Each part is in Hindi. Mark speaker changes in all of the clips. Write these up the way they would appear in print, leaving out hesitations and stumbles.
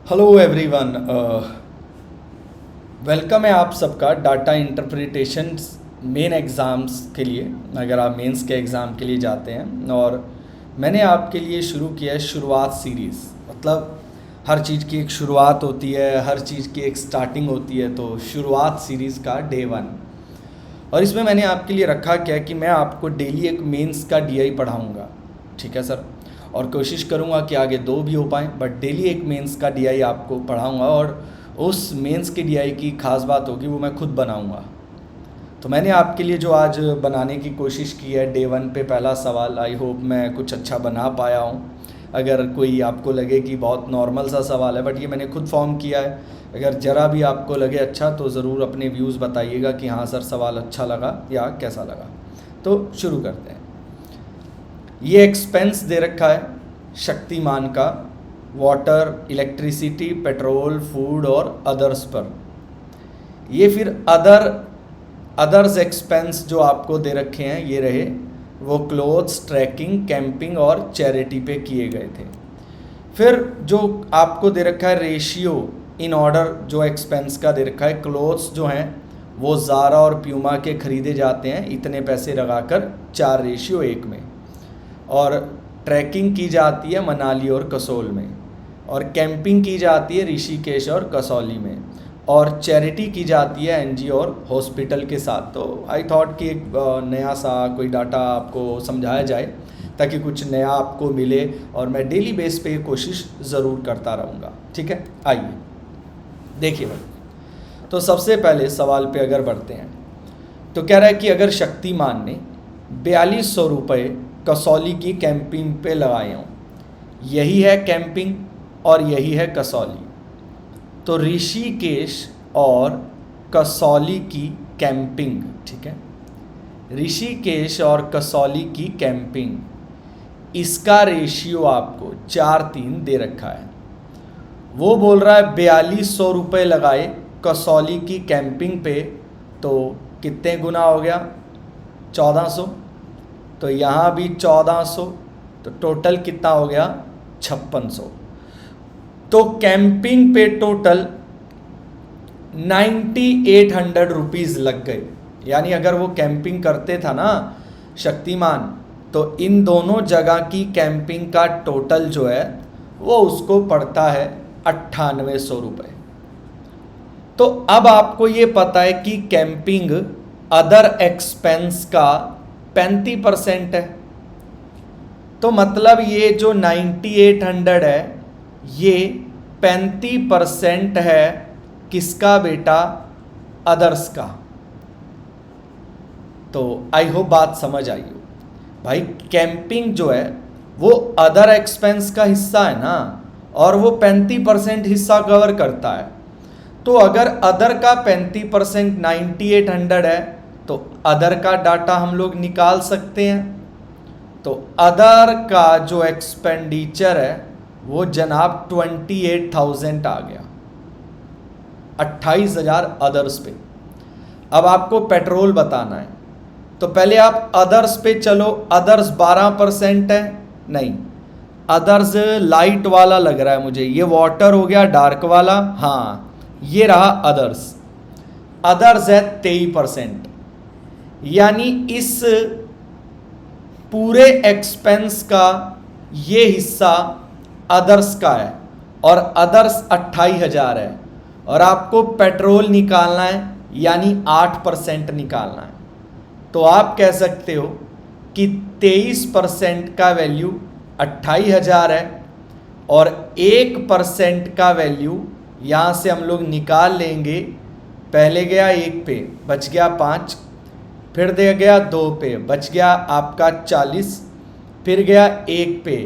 Speaker 1: हेलो एवरीवन, वेलकम है आप सबका डाटा इंटरप्रिटेशन मेन एग्ज़ाम्स के लिए। अगर आप मेंस के एग्ज़ाम के लिए जाते हैं, और मैंने आपके लिए शुरू किया है शुरुआत सीरीज़। मतलब हर चीज़ की एक शुरुआत होती है, हर चीज़ की एक स्टार्टिंग होती है। तो शुरुआत सीरीज़ का डे 1, और इसमें मैंने आपके लिए रखा क्या कि मैं आपको डेली एक मेंस का डीआई पढ़ाऊँगा। ठीक है सर, और कोशिश करूँगा कि आगे 2 भी हो पाएँ, बट डेली एक मेंस का डीआई आपको पढ़ाऊँगा। और उस मेंस के डीआई की ख़ास बात होगी वो मैं खुद बनाऊँगा। तो मैंने आपके लिए जो आज बनाने की कोशिश की है डे 1 पे पहला सवाल, आई होप मैं कुछ अच्छा बना पाया हूँ। अगर कोई आपको लगे कि बहुत नॉर्मल सा सवाल है, बट ये मैंने खुद फॉर्म किया है, अगर ज़रा भी आपको लगे अच्छा तो ज़रूर अपने व्यूज़ बताइएगा कि हाँ सर सवाल अच्छा लगा या कैसा लगा। तो शुरू करते हैं। ये एक्सपेंस दे रखा है शक्तिमान का, वाटर, इलेक्ट्रिसिटी, पेट्रोल, फूड और अदर्स पर। ये फिर अदर्स एक्सपेंस जो आपको दे रखे हैं ये रहे, वो क्लोथ्स, ट्रैकिंग, कैंपिंग और चैरिटी पे किए गए थे। फिर जो आपको दे रखा है रेशियो इन ऑर्डर जो एक्सपेंस का दे रखा है, क्लोथ्स जो हैं वो ज़ारा और प्यूमा के ख़रीदे जाते हैं इतने पैसे लगाकर 4:1 में, और ट्रैकिंग की जाती है मनाली और कसोल में, और कैंपिंग की जाती है ऋषिकेश और कसौली में, और चैरिटी की जाती है एनजीओ और हॉस्पिटल के साथ। तो आई थॉट कि एक नया सा कोई डाटा आपको समझाया जाए ताकि कुछ नया आपको मिले, और मैं डेली बेस पे ये कोशिश ज़रूर करता रहूँगा। ठीक है, आइए देखिए भाई। तो सबसे पहले सवाल पे अगर बढ़ते हैं तो कह रहा है कि अगर शक्तिमान ने 4200 रुपये कसौली की कैंपिंग पे लगाए हों, यही है कैंपिंग और यही है कसौली, तो ऋषिकेश और कसौली की कैंपिंग, ठीक है, ऋषिकेश और कसौली की कैंपिंग, इसका रेशियो आपको 4:3 दे रखा है। वो बोल रहा है 4200 रुपये लगाए कसौली की कैंपिंग पे, तो कितने गुना हो गया 1400, तो यहाँ भी 1400, तो टोटल कितना हो गया 5600। तो कैंपिंग पे टोटल 9800 रुपीज़ लग गए। यानी अगर वो कैंपिंग करते था ना शक्तिमान, तो इन दोनों जगह की कैंपिंग का टोटल जो है वो उसको पड़ता है 9800 रुपये। तो अब आपको ये पता है कि कैंपिंग अदर एक्सपेंस का 35% है, तो मतलब ये जो 9800 है ये 35% है किसका बेटा, अदर्स का। तो आई होप बात समझ आई हो भाई। कैंपिंग जो है वो अदर एक्सपेंस का हिस्सा है ना, और वो 35% हिस्सा कवर करता है। तो अगर अदर का 35% 9800 है, तो अदर का डाटा हम लोग निकाल सकते हैं। तो अदर का जो एक्सपेंडिचर है वो जनाब 28,000 आ गया, 28,000 अदर्स पे। अब आपको पेट्रोल बताना है, तो पहले आप अदर्स पे चलो। अदर्स 12% है, नहीं अदर्स लाइट वाला लग रहा है मुझे, ये वाटर हो गया डार्क वाला, हाँ ये रहा अदर्स। अदर्स है 23%, यानी इस पूरे एक्सपेंस का ये हिस्सा अदर्स का है, और अदर्स 28,000 है, और आपको पेट्रोल निकालना है यानी 8% निकालना है। तो आप कह सकते हो कि 23% का वैल्यू 28,000 है, और 1% का वैल्यू यहाँ से हम लोग निकाल लेंगे। पहले गया 1 पे, बच गया 5, फिर दे गया 2 पे, बच गया आपका 40, फिर गया 1 पे,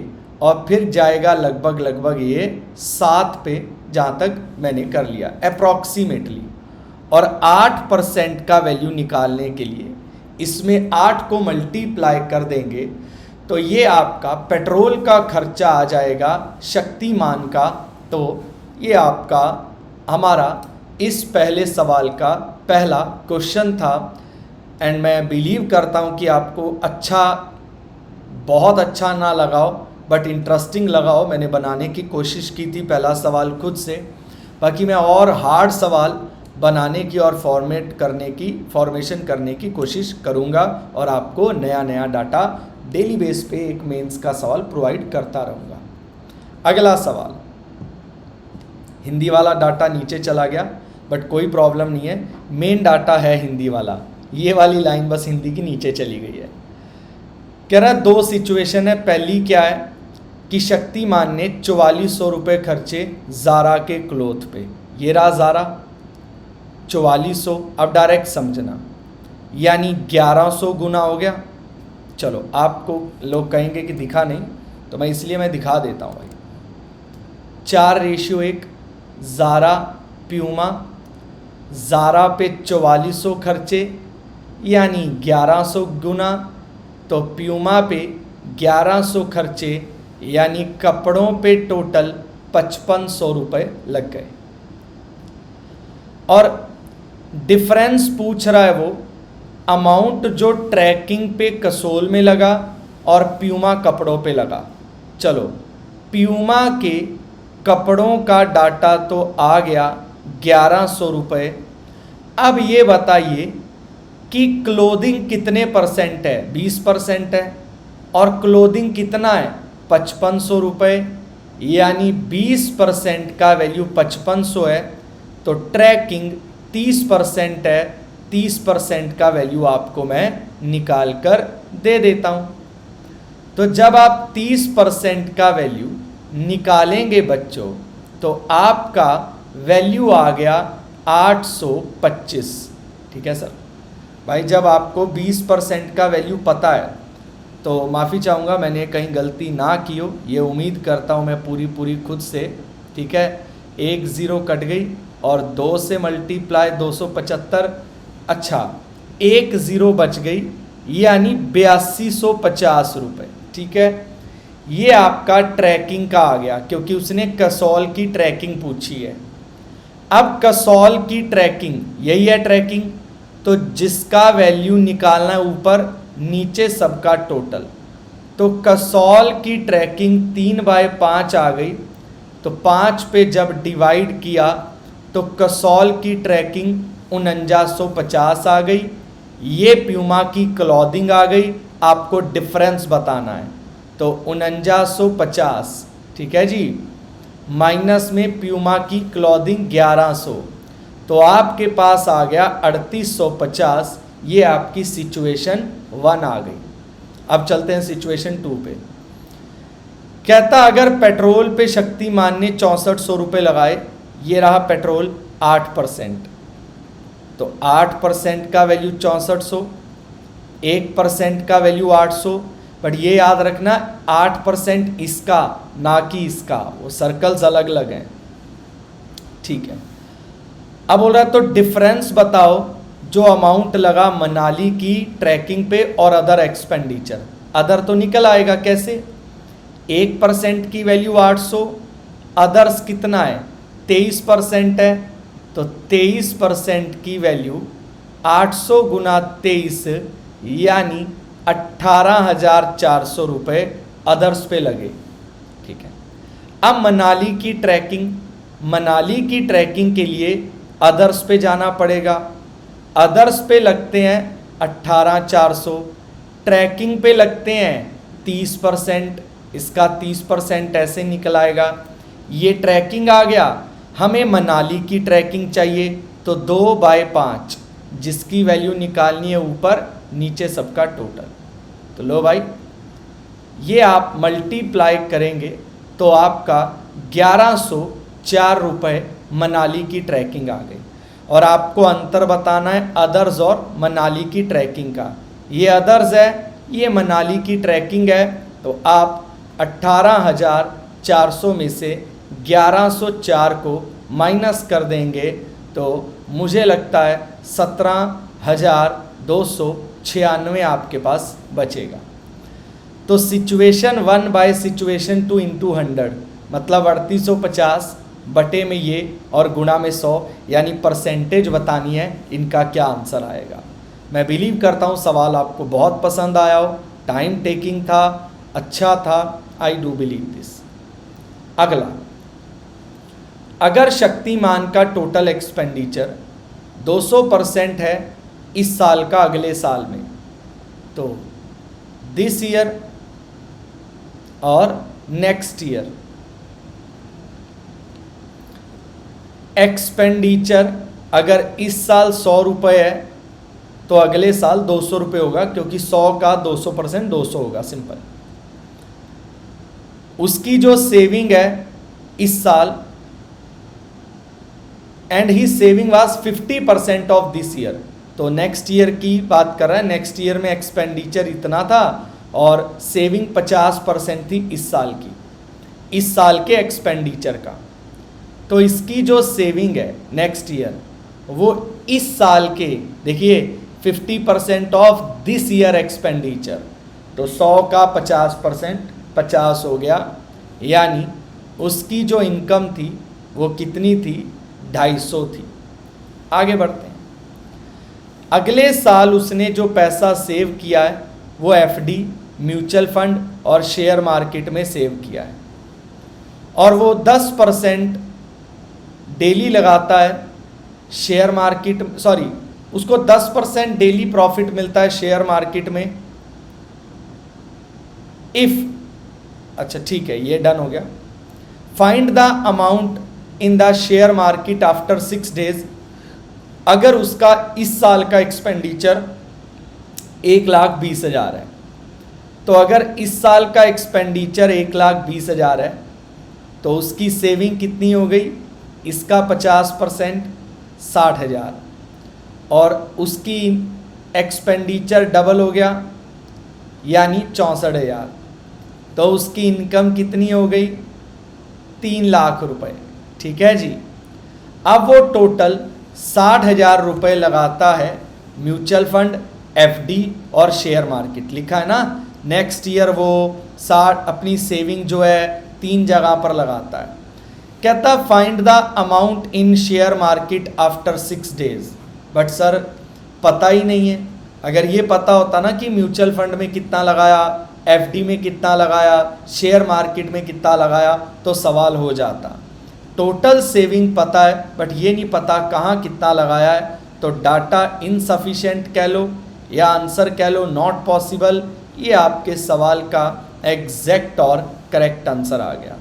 Speaker 1: और फिर जाएगा लगभग ये 7 पे, जहाँ तक मैंने कर लिया अप्रॉक्सीमेटली। और 8% का वैल्यू निकालने के लिए इसमें 8 को मल्टीप्लाई कर देंगे, तो ये आपका पेट्रोल का खर्चा आ जाएगा शक्तिमान का। तो ये आपका हमारा इस पहले सवाल का पहला क्वेश्चन था, एंड मैं बिलीव करता हूँ कि आपको अच्छा, बहुत अच्छा ना लगाओ, बट इंटरेस्टिंग लगा हो, मैंने बनाने की कोशिश की थी पहला सवाल खुद से। बाकी मैं और हार्ड सवाल बनाने की और फॉर्मेशन करने की कोशिश करूँगा और आपको नया नया डाटा डेली बेस पे एक मेंस का सवाल प्रोवाइड करता रहूँगा। अगला सवाल, हिंदी वाला डाटा नीचे चला गया बट कोई प्रॉब्लम नहीं है, मेन डाटा है हिंदी वाला, ये वाली लाइन बस हिंदी की नीचे चली गई है। कह रहा है 2 सिचुएशन है। पहली क्या है कि शक्तिमान ने 4400 रुपये खर्चे ज़ारा के क्लोथ पे। ये रहा ज़ारा 4400, अब डायरेक्ट समझना, यानी 1100 गुना हो गया। चलो आपको लोग कहेंगे कि दिखा नहीं, तो मैं इसलिए मैं दिखा देता हूँ भाई। 4:1 ज़ारा प्यूमा, ज़ारा पे 4400 खर्चे यानी 1100 गुना, तो प्यूमा पे 1100 खर्चे यानी कपड़ों पे टोटल 5500 रुपये लग गए। और डिफरेंस पूछ रहा है वो अमाउंट जो ट्रैकिंग पे कसोल में लगा और प्यूमा कपड़ों पे लगा। चलो प्यूमा के कपड़ों का डाटा तो आ गया 1100 रुपये। अब ये बताइए कि क्लोथिंग कितने परसेंट है, 20% है, और क्लोथिंग कितना है 5500 रुपये, यानी 20% का वैल्यू 5500 है, तो ट्रैकिंग 30% है, 30% का वैल्यू आपको मैं निकाल कर दे देता हूँ। तो जब आप 30% का वैल्यू निकालेंगे बच्चों, तो आपका वैल्यू आ गया 825। ठीक है सर भाई, जब आपको 20% का वैल्यू पता है तो माफ़ी चाहूँगा मैंने कहीं गलती ना की हो, ये उम्मीद करता हूँ मैं पूरी खुद से। ठीक है, 1 0 कट गई और 2 से मल्टीप्लाई 275, अच्छा 1 0 बच गई, यानी 8250 रुपये। ठीक है, ये आपका ट्रैकिंग का आ गया क्योंकि उसने कसौल की ट्रैकिंग पूछी है। अब कसौल की ट्रैकिंग यही है ट्रैकिंग, तो जिसका वैल्यू निकालना है ऊपर नीचे सबका टोटल। तो कसौल की ट्रैकिंग 3/5 आ गई, तो 5 पे जब डिवाइड किया तो कसौल की ट्रैकिंग 4950 आ गई। ये प्यूमा की क्लॉथिंग आ गई, आपको डिफरेंस बताना है, तो 4950। ठीक है जी, माइनस में प्यूमा की क्लॉथिंग 1100, तो आपके पास आ गया 3850। ये आपकी सिचुएशन 1 आ गई। अब चलते हैं सिचुएशन 2 पे। कहता अगर पेट्रोल पे शक्तिमान ने 6400 रुपये लगाए, ये रहा पेट्रोल 8%, तो 8% का वैल्यू 6400, 1% का वैल्यू 800। बट ये याद रखना 8% इसका ना कि इसका, वो सर्कल्स अलग अलग हैं। ठीक है, अब बोल रहा है तो डिफरेंस बताओ जो अमाउंट लगा मनाली की ट्रैकिंग पे और अदर एक्सपेंडिचर। अदर तो निकल आएगा कैसे, 1% की वैल्यू 800, अदर्स कितना है 23% है, तो 23% की वैल्यू 800 गुना 23 यानी 18,400 रुपये अदर्स पे लगे। ठीक है, अब मनाली की ट्रैकिंग के लिए अदर्स पे जाना पड़ेगा। अदर्स पे लगते हैं 18,400, ट्रैकिंग पे लगते हैं 30%, इसका 30% ऐसे निकल आएगा। ये ट्रैकिंग आ गया, हमें मनाली की ट्रैकिंग चाहिए, तो 2/5 जिसकी वैल्यू निकालनी है ऊपर नीचे सबका टोटल। तो लो भाई, ये आप मल्टीप्लाई करेंगे तो आपका 1104 रुपये मनाली की ट्रैकिंग आ गई। और आपको अंतर बताना है अदर्स और मनाली की ट्रैकिंग का। ये अदर्स है, ये मनाली की ट्रैकिंग है, तो आप 18,400 में से 1104 को माइनस कर देंगे तो मुझे लगता है 17,296 आपके पास बचेगा। तो सिचुएशन 1 बाय सिचुएशन 2 इंटू 100 मतलब 3850 बटे में ये और गुणा में 100, यानी परसेंटेज बतानी है इनका क्या आंसर आएगा। मैं बिलीव करता हूँ सवाल आपको बहुत पसंद आया हो, टाइम टेकिंग था, अच्छा था, आई डू बिलीव दिस। अगला, अगर शक्तिमान का टोटल एक्सपेंडिचर 200% है इस साल का अगले साल में, तो दिस ईयर और नेक्स्ट ईयर एक्सपेंडिचर अगर इस साल 100 रुपये है तो अगले साल 200 रुपये होगा, क्योंकि 100 का 200% 200 होगा, सिंपल। उसकी जो सेविंग है इस साल, and he saving was 50% of this year, तो नेक्स्ट ईयर की बात कर रहा है। नेक्स्ट ईयर में एक्सपेंडिचर इतना था और सेविंग 50% थी इस साल की, इस साल के एक्सपेंडिचर का। तो इसकी जो सेविंग है नेक्स्ट ईयर वो इस साल के, देखिए 50% ऑफ दिस ईयर एक्सपेंडिचर, तो 100 का 50% 50 हो गया, यानी उसकी जो इनकम थी वो कितनी थी, 250 थी। आगे बढ़ते हैं। अगले साल उसने जो पैसा सेव किया है वो एफडी, म्यूचुअल फंड और शेयर मार्केट में सेव किया है, और वो 10% डेली लगाता है शेयर मार्केट, सॉरी उसको 10% डेली प्रॉफिट मिलता है शेयर मार्केट में। अच्छा ठीक है, ये डन हो गया। Find the amount in the share market after 6 days. अगर उसका इस साल का एक्सपेंडिचर 1,20,000 है, तो अगर इस साल का एक्सपेंडिचर 1,20,000 है तो उसकी सेविंग कितनी हो गई, इसका 50% 60,000, और उसकी एक्सपेंडिचर डबल हो गया यानी 64,000, तो उसकी इनकम कितनी हो गई, 3 लाख रुपए। ठीक है जी। अब वो टोटल 60,000 रुपये लगाता है म्यूचुअल फंड, एफडी और शेयर मार्केट, लिखा है ना। नेक्स्ट ईयर वो 60 अपनी सेविंग जो है 3 जगह पर लगाता है। कहता find the amount in share market after 6 days. But sir पता ही नहीं है। अगर ये पता होता ना कि म्यूचुअल फंड में कितना लगाया, एफडी में कितना लगाया, शेयर मार्केट में कितना लगाया, तो सवाल हो जाता। टोटल सेविंग पता है बट ये नहीं पता कहाँ कितना लगाया है, तो डाटा इनसफिशिएंट कह लो या आंसर कह लो नॉट पॉसिबल। ये आपके सवाल का एग्जैक्ट और करेक्ट आंसर आ गया।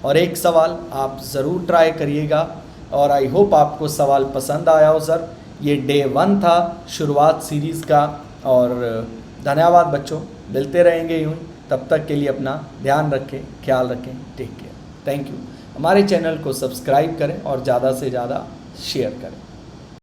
Speaker 1: और एक सवाल आप ज़रूर ट्राई करिएगा, और आई होप आपको सवाल पसंद आया हो सर। ये डे 1 था शुरुआत सीरीज़ का, और धन्यवाद बच्चों, मिलते रहेंगे यूँ। तब तक के लिए अपना ध्यान रखें, ख्याल रखें, टेक केयर, थैंक यू। हमारे चैनल को सब्सक्राइब करें और ज़्यादा से ज़्यादा शेयर करें।